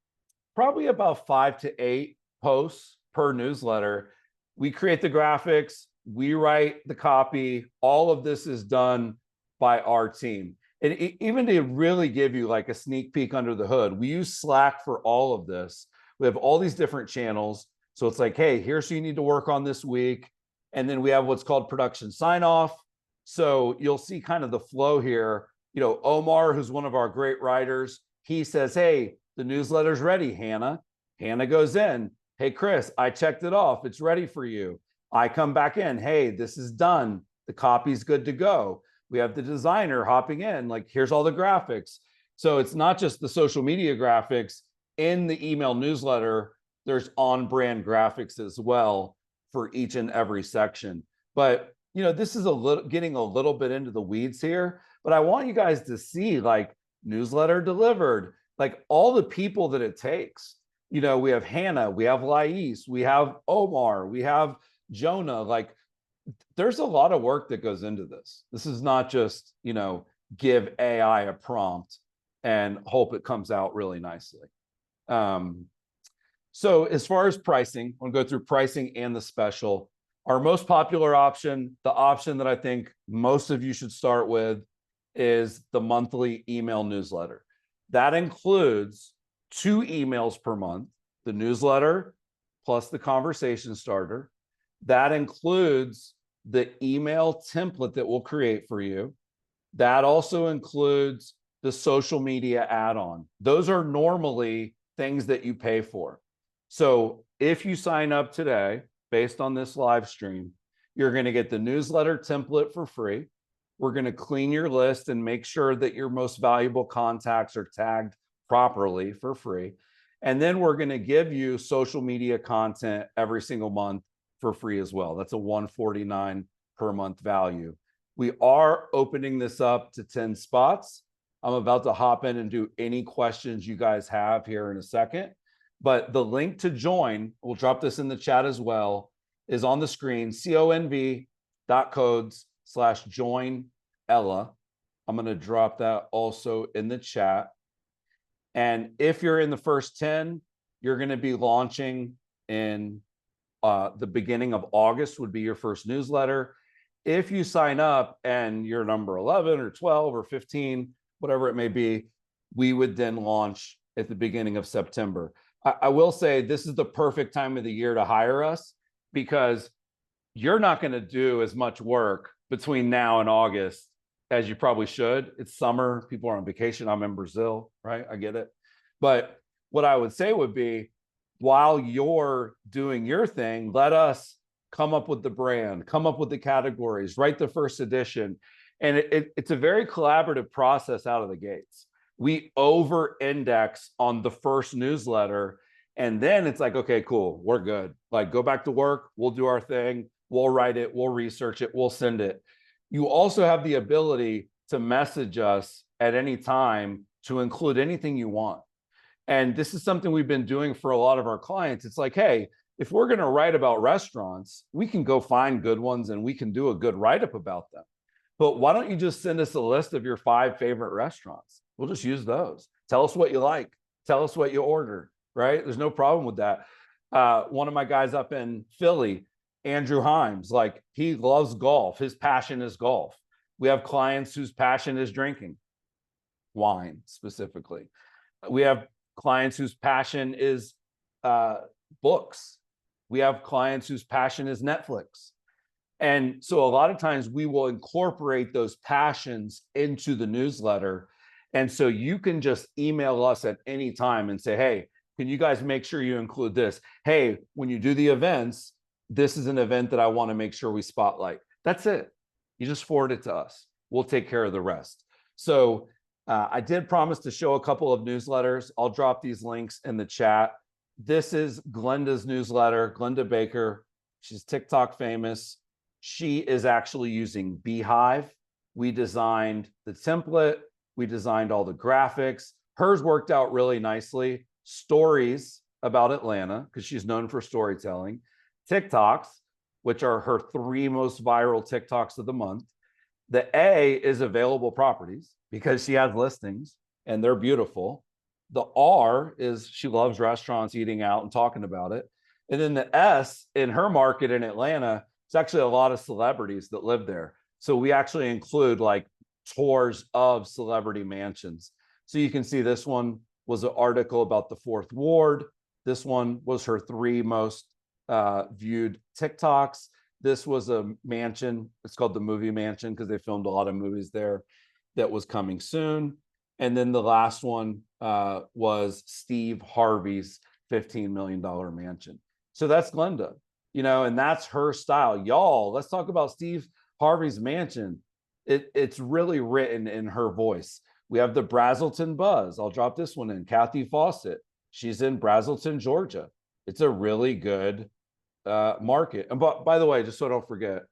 probably about 5 to 8 posts per newsletter. We create the graphics, we write the copy. All of this is done by our team. And even to really give you like a sneak peek under the hood, we use Slack for all of this. We have all these different channels. So it's like, hey, here's what you need to work on this week. And then we have what's called production sign off. So you'll see kind of the flow here. You know, Omar, who's one of our great writers, he says, hey, the newsletter's ready, Hannah. Hannah goes in. Hey, Chris, I checked it off. It's ready for you. I come back in. Hey, this is done. The copy's good to go. We have the designer hopping in. Like, here's all the graphics. So it's not just the social media graphics. In the email newsletter, there's on-brand graphics as well for each and every section. But, you know, this is getting a little bit into the weeds here, but I want you guys to see like newsletter delivered, like all the people that it takes. You know, we have Hannah, we have Lais, we have Omar, we have Jonah. Like, there's a lot of work that goes into this. This is not just, you know, give AI a prompt and hope it comes out really nicely. So as far as pricing, I'll go through pricing and the special. Our most popular option, the option that I think most of you should start with, is the monthly email newsletter. That includes 2 emails per month, the newsletter plus the conversation starter. That includes the email template that we'll create for you. That also includes the social media add-on. Those are normally things that you pay for. So if you sign up today, based on this live stream, you're going to get the newsletter template for free. We're going to clean your list and make sure that your most valuable contacts are tagged properly for free. And then we're going to give you social media content every single month for free as well. That's a $149 per month value. We are opening this up to 10 spots. I'm about to hop in and do any questions you guys have here in a second. But the link to join, we'll drop this in the chat as well, is on the screen, conv.codes/join Ella. I'm going to drop that also in the chat. And if you're in the first 10, you're going to be launching in the beginning of August would be your first newsletter. If you sign up and you're number 11 or 12 or 15, whatever it may be, we would then launch at the beginning of September. I will say this is the perfect time of the year to hire us, because you're not going to do as much work between now and August as you probably should. It's summer. People are on vacation. I'm in Brazil, right? I get it. But what I would say would be, while you're doing your thing, let us come up with the brand, come up with the categories, write the first edition. And it's a very collaborative process out of the gates. We over-index on the first newsletter, and then it's like, okay, cool, we're good. Like, go back to work, we'll do our thing, we'll write it, we'll research it, we'll send it. You also have the ability to message us at any time to include anything you want. And this is something we've been doing for a lot of our clients. It's like, hey, if we're going to write about restaurants, we can go find good ones and we can do a good write-up about them. But why don't you just send us a list of your 5 favorite restaurants? We'll just use those. Tell us what you like. Tell us what you ordered, right? There's no problem with that. One of my guys up in Philly, Andrew Himes, like, he loves golf. His passion is golf. We have clients whose passion is drinking, wine specifically. We have clients whose passion is books. We have clients whose passion is Netflix. And so a lot of times we will incorporate those passions into the newsletter. And so you can just email us at any time and say, hey, can you guys make sure you include this? Hey, when you do the events, this is an event that I want to make sure we spotlight. That's it. You just forward it to us. We'll take care of the rest. So I did promise to show a couple of newsletters. I'll drop these links in the chat. This is Glenda's newsletter, Glenda Baker. She's TikTok famous. She is actually using Beehive. We designed the template. We designed all the graphics. Hers worked out really nicely. Stories about Atlanta, because she's known for storytelling. TikToks, which are her 3 most viral TikToks of the month. The A is available properties because she has listings and they're beautiful. The R is she loves restaurants, eating out and talking about it. And then the S in her market in Atlanta, it's actually a lot of celebrities that live there. So we actually include like tours of celebrity mansions. So you can see this one was an article about the 4th Ward. This one was her 3 most viewed TikToks. This was a mansion. It's called the Movie Mansion because they filmed a lot of movies there that was coming soon. And then the last one was Steve Harvey's $15 million mansion. So that's Glenda, and that's her style. Y'all, let's talk about Steve Harvey's mansion. It's really written in her voice. We have the Brazelton Buzz. I'll drop this one in. Kathy Fawcett. She's in Brazelton, Georgia. It's a really good market. And by the way, just so I don't forget,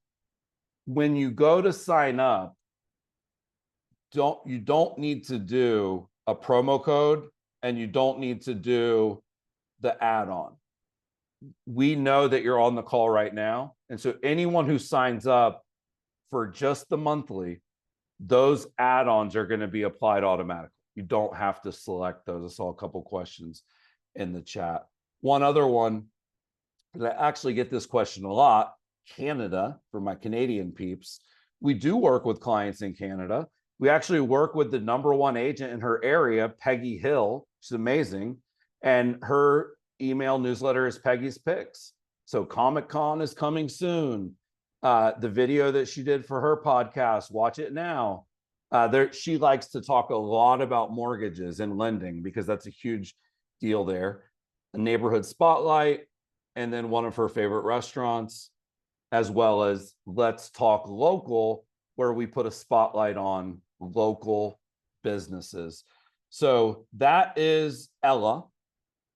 when you go to sign up, you don't need to do a promo code and you don't need to do the add-on. We know that you're on the call right now. And so anyone who signs up for just the monthly, those add-ons are going to be applied automatically. You don't have to select those. I saw a couple questions in the chat. One other one, I actually get this question a lot, Canada, for my Canadian peeps. We do work with clients in Canada. We actually work with the #1 agent in her area, Peggy Hill. She's amazing. And her email newsletter is Peggy's Picks. So Comic-Con is coming soon. The video that she did for her podcast, watch it now. She likes to talk a lot about mortgages and lending because that's a huge deal there. A neighborhood spotlight, and then one of her favorite restaurants, as well as Let's Talk Local, where we put a spotlight on local businesses. So that is Ella.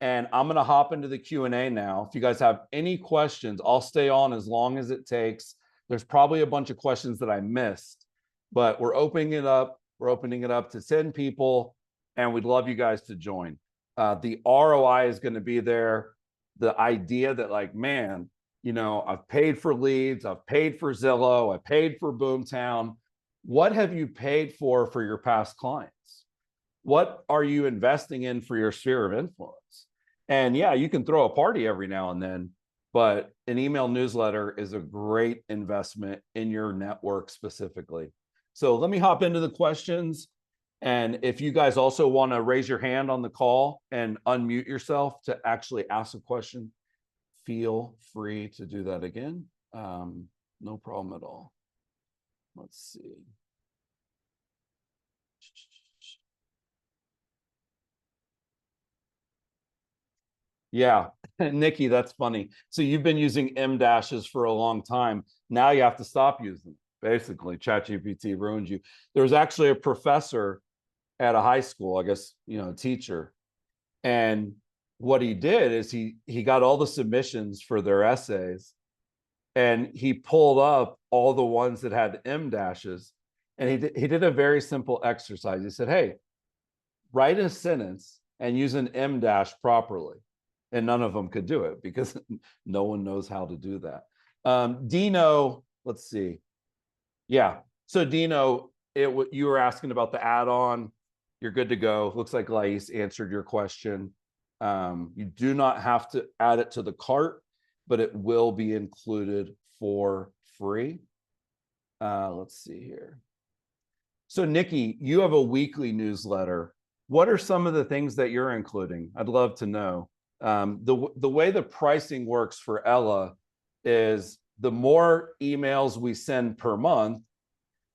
And I'm going to hop into the Q&A now. If you guys have any questions, I'll stay on as long as it takes. There's probably a bunch of questions that I missed, but we're opening it up. We're opening it up to 10 people, and we'd love you guys to join. The ROI is going to be there. The idea that like, man, I've paid for leads, I've paid for Zillow, I paid for Boomtown. What have you paid for your past clients? What are you investing in for your sphere of influence? And yeah, you can throw a party every now and then, but an email newsletter is a great investment in your network specifically. So let me hop into the questions. And if you guys also want to raise your hand on the call and unmute yourself to actually ask a question, feel free to do that again. No problem at all. Let's see. Yeah, Nikki, that's funny. So you've been using M dashes for a long time. Now you have to stop using them. Basically, ChatGPT ruined you. There was actually a professor at a high school, I guess, a teacher. And what he did is he got all the submissions for their essays and he pulled up all the ones that had M dashes. And he did a very simple exercise. He said, hey, write a sentence and use an M dash properly. And none of them could do it because no one knows how to do that. Dino, let's see. Yeah. So Dino, you were asking about the add-on. You're good to go. Looks like Lais answered your question. You do not have to add it to the cart, but it will be included for free. Let's see here. So Nikki, you have a weekly newsletter. What are some of the things that you're including? I'd love to know. The way the pricing works for Ella is the more emails we send per month,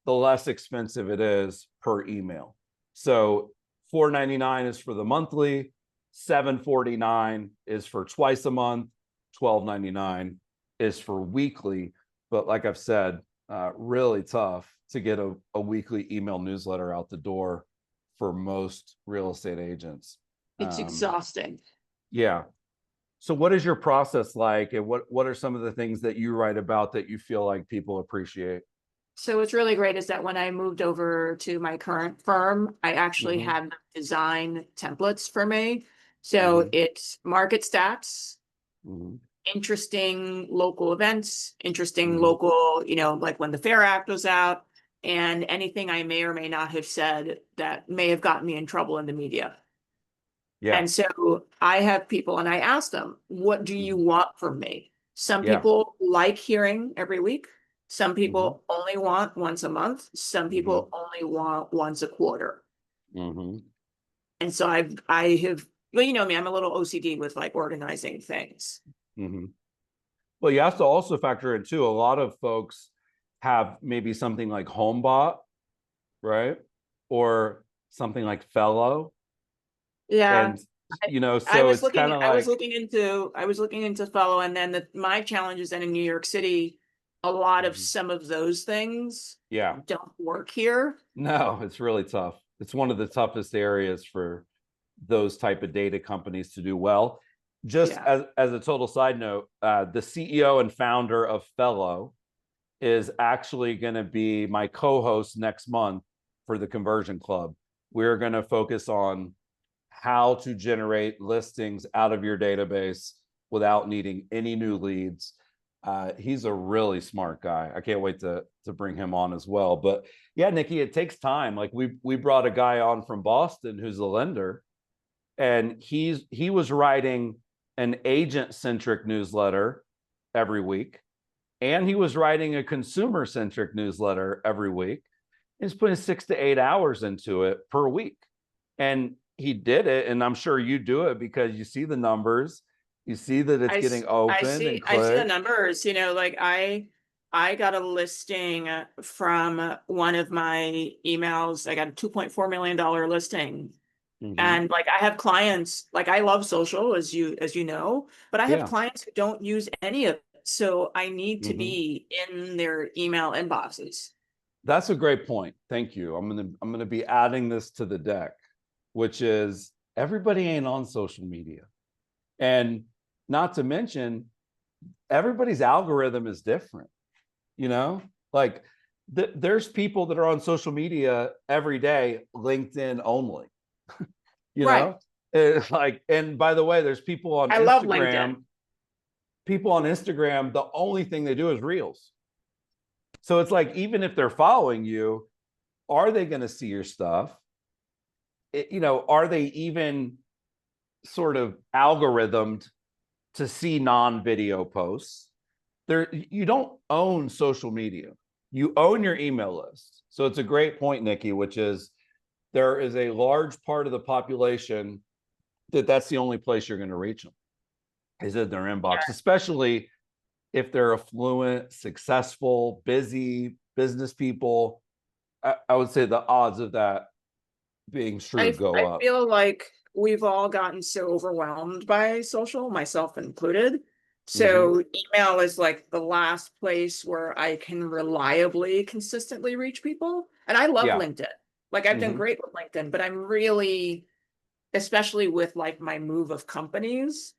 the less expensive it is per email. So $4.99 is for the monthly, $7.49 is for twice a month, $12.99 is for weekly. But like I've said, really tough to get a weekly email newsletter out the door for most real estate agents. It's exhausting. Yeah. So what is your process like, and what are some of the things that you write about that you feel like people appreciate? So what's really great is that when I moved over to my current firm, I actually Hmm. had them design templates for me. So Hmm. it's market stats, Hmm. interesting local events, interesting Hmm. local, like when the Fair Act was out, and anything I may or may not have said that may have gotten me in trouble in the media. Yeah. And so I have people and I ask them, what do you Mhm. want from me? Some Yeah. people like hearing every week. Some Hmm. people only want once a month. Some Hmm. people only want once a quarter. Hmm. And so I have, well, you know me, I'm a little OCD with like organizing things. Hmm. Well, you have to also factor in too, a lot of folks have maybe something like HomeBot, right? Or something like Fellow. Yeah. And, I, I so was it's kind looking, of like, I was looking into Fellow, and then my challenge is that in New York City, a lot of Mhm. some of those things Yeah, don't work here. no, it's really tough. It's one of the toughest areas for those type of data companies to do well. Just Yeah. as a total side note, the CEO and founder of Fellow is actually going to be my co-host next month for the Conversion Club. We're going to focus on how to generate listings out of your database without needing any new leads. He's a really smart guy. I can't wait to bring him on as well. But yeah, Nikki, it takes time. Like we brought a guy on from Boston who's a lender, and he was writing an agent centric newsletter every week, and he was writing a consumer centric newsletter every week. He's putting 6 to 8 hours into it per week. And he did it. And I'm sure you do it because you see the numbers, you see that it's getting opened and I see the clicked. numbers, like I got a listing from one of my emails. I got a $2.4 million listing. Mm-hmm. And like I have clients, like I love social as you know, but I have Yeah. clients who don't use any of it. So I need to Mm-hmm. be in their email inboxes. That's a great point. Thank you. I'm gonna be adding this to the deck, which is everybody ain't on social media. And not to mention, everybody's algorithm is different, you know? Like there's people that are on social media every day, LinkedIn only, you Right. know? It's like, and by the way, there's I love LinkedIn. people on Instagram, the only thing they do is reels. So it's like, even if they're following you, are they going to see your stuff? Are they even sort of algorithmed to see non-video posts? You don't own social media. You own your email list. So it's a great point, Nikki, which is there is a large part of the population that's the only place you're going to reach them is in their inbox, Yeah. especially if they're affluent, successful, busy business people. I would say the odds of that being true go I up. feel like we've all gotten so overwhelmed by social, myself included. Mm-hmm. So email is like the last place where I can reliably, consistently reach people. And I love Yeah. LinkedIn. Like I've done Mm-hmm. great with LinkedIn, but I'm really, especially with like my move of companies,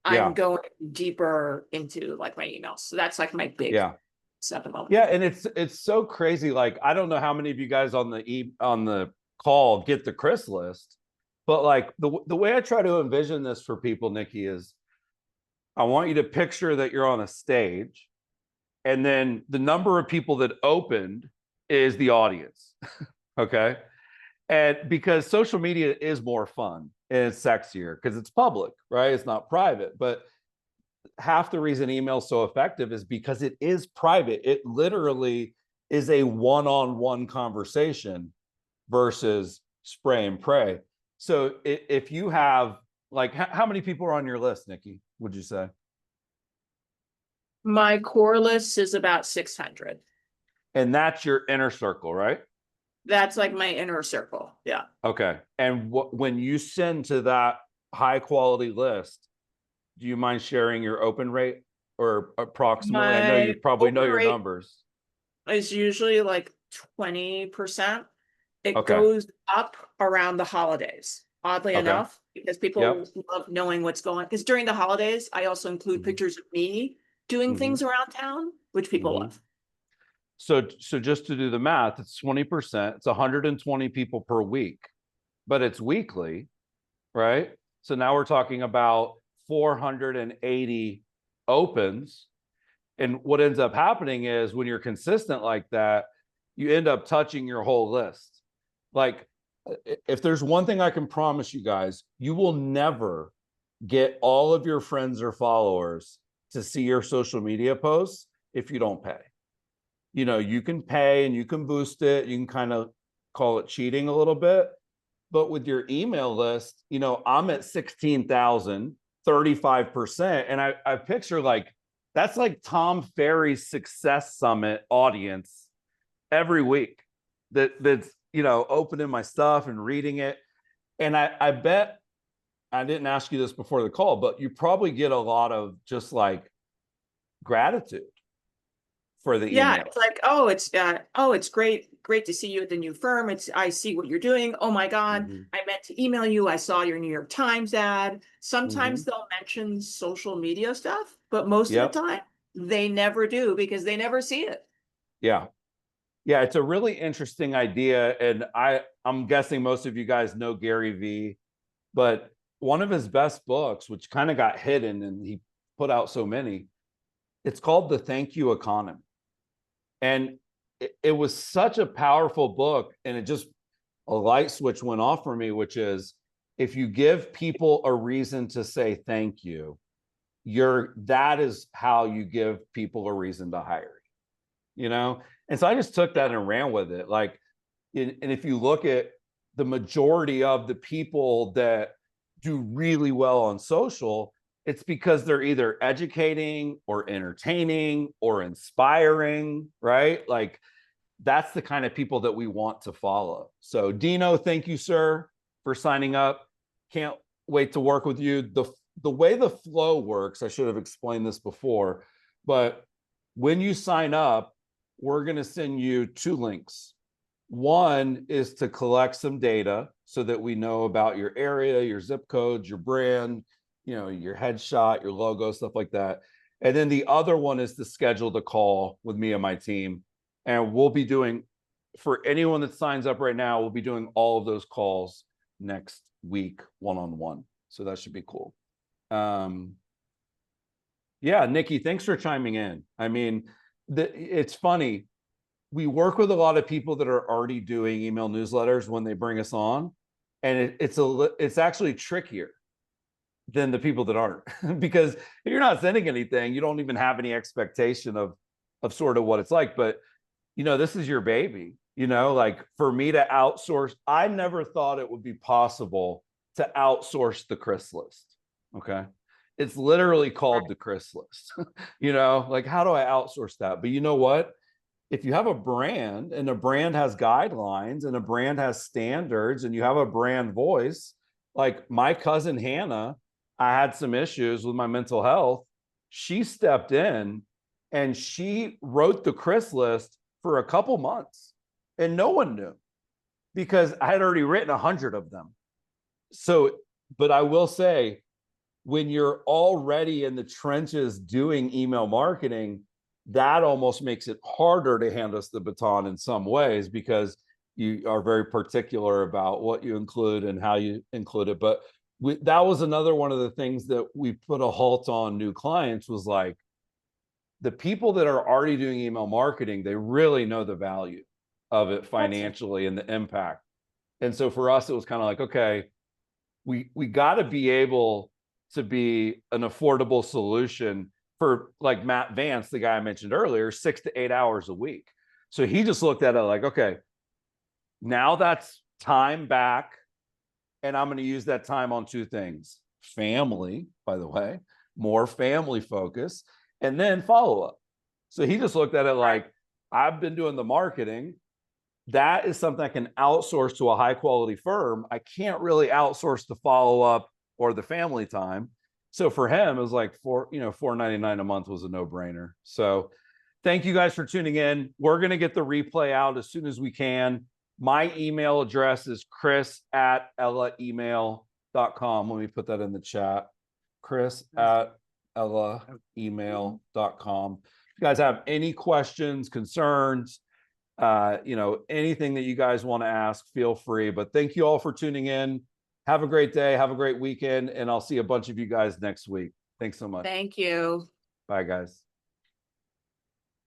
I'm Yeah. going deeper into like my emails. So that's like my big Yeah. stuff at the moment. Yeah, and it's so crazy. Like, I don't know how many of you guys on on the call get the Chris list, but like the way I try to envision this for people, Nikki, is I want you to picture that you're on a stage, and then the number of people that opened is the audience. Okay. And because social media is more fun and it's sexier because it's public, right? It's not private. But half the reason email is so effective is because it is private. It literally is a one-on-one conversation versus spray and pray. So if you have like how many people are on your list, Nikki, would you say? My core list is about 600. And that's your inner circle, right? That's like my inner circle. Yeah. Okay. And when you send to that high quality list, do you mind sharing your open rate or approximately? I know My you probably know open your rate numbers. is usually like 20%. It Okay. goes up around the holidays. oddly Okay. enough, because people Yep. love knowing what's going, because during the holidays, I also include Mhm. pictures of me doing Mhm. things around town, which people Mhm. love. So just to do the math, it's 20%. It's 120 people per week, but it's weekly, right? So now we're talking about 480 opens. And what ends up happening is when you're consistent like that, you end up touching your whole list. Like, if there's one thing I can promise you guys, you will never get all of your friends or followers to see your social media posts if you don't pay. You know, you can pay and you can boost it. You can kind of call it cheating a little bit. But with your email list, you know, I'm at 16,000, 35%. And I picture like, that's like Tom Ferry's Success Summit audience every week that's, you know, opening my stuff and reading it. And I bet, I didn't ask you this before the call, but you probably get a lot of just like gratitude for the Yeah, email. it's like, oh, it's great to see you at the new firm. I see what you're doing. Oh my God, Mhm. I meant to email you. I saw your New York Times ad. Sometimes Mhm. they'll mention social media stuff, but most of the Yep. time they never do because they never see it. Yeah. Yeah, it's a really interesting idea. And I'm guessing most of you guys know Gary Vee, but one of his best books, which kind of got hidden and he put out so many, it's called The Thank You Economy. And it was such a powerful book. And it just, a light switch went off for me, which is if you give people a reason to say thank you, that is how you give people a reason to hire you, you know? And so I just took that Yeah. and ran with it. Like, and if you look at the majority of the people that do really well on social, it's because they're either educating or entertaining or inspiring, right? Like, that's the kind of people that we want to follow. So Dino, thank you, sir, for signing up. Can't wait to work with you. The way the flow works, I should have explained this before, but when you sign up, we're going to send you two links. One is to collect some data so that we know about your area, your zip codes, your brand, you know, your headshot, your logo, stuff like that. And then the other one is to schedule the call with me and my team. And we'll be doing, for anyone that signs up right now, we'll be doing all of those calls next week, one-on-one. So that should be cool. Yeah, Nikki, thanks for chiming in. I mean, it's funny. We work with a lot of people that are already doing email newsletters when they bring us on, and it's actually trickier than the people that aren't because if you're not sending anything, you don't even have any expectation of sort of what it's like. But you know, this is your baby. You know, like for me to outsource, I never thought it would be possible to outsource the Chris list. Okay. It's literally called the Chris list. You know, like how do I outsource that? But you know what? If you have a brand and a brand has guidelines and a brand has standards and you have a brand voice, like my cousin Hannah, I had some issues with my mental health. She stepped in and she wrote the Chris list for a couple months and no one knew because I had already written 100 of them. So, but I will say, when you're already in the trenches doing email marketing, that almost makes it harder to hand us the baton in some ways because you are very particular about what you include and how you include it. But that was another one of the things that we put a halt on new clients was like the people that are already doing email marketing, they really know the value of it financially and the impact. And so for us, it was kind of like, okay, we got to be able to be an affordable solution for like Matt Vance, the guy I mentioned earlier, 6 to 8 hours a week. So he just looked at it like, okay, now that's time back. And I'm going to use that time on two things: family, by the way, more family focus, and then follow up. So he just looked at it like, I've been doing the marketing. That is something I can outsource to a high quality firm. I can't really outsource the follow up or the family time. So for him, it was like $4.99 a month was a no brainer. So thank you guys for tuning in. We're going to get the replay out as soon as we can. My email address is chris@ellaemail.com. Let me put that in the chat. chris@ellaemail.com. If you guys have any questions, concerns, anything that you guys want to ask, feel free. But thank you all for tuning in. Have a great day. Have a great weekend. And I'll see a bunch of you guys next week. Thanks so much. Thank you. Bye, guys.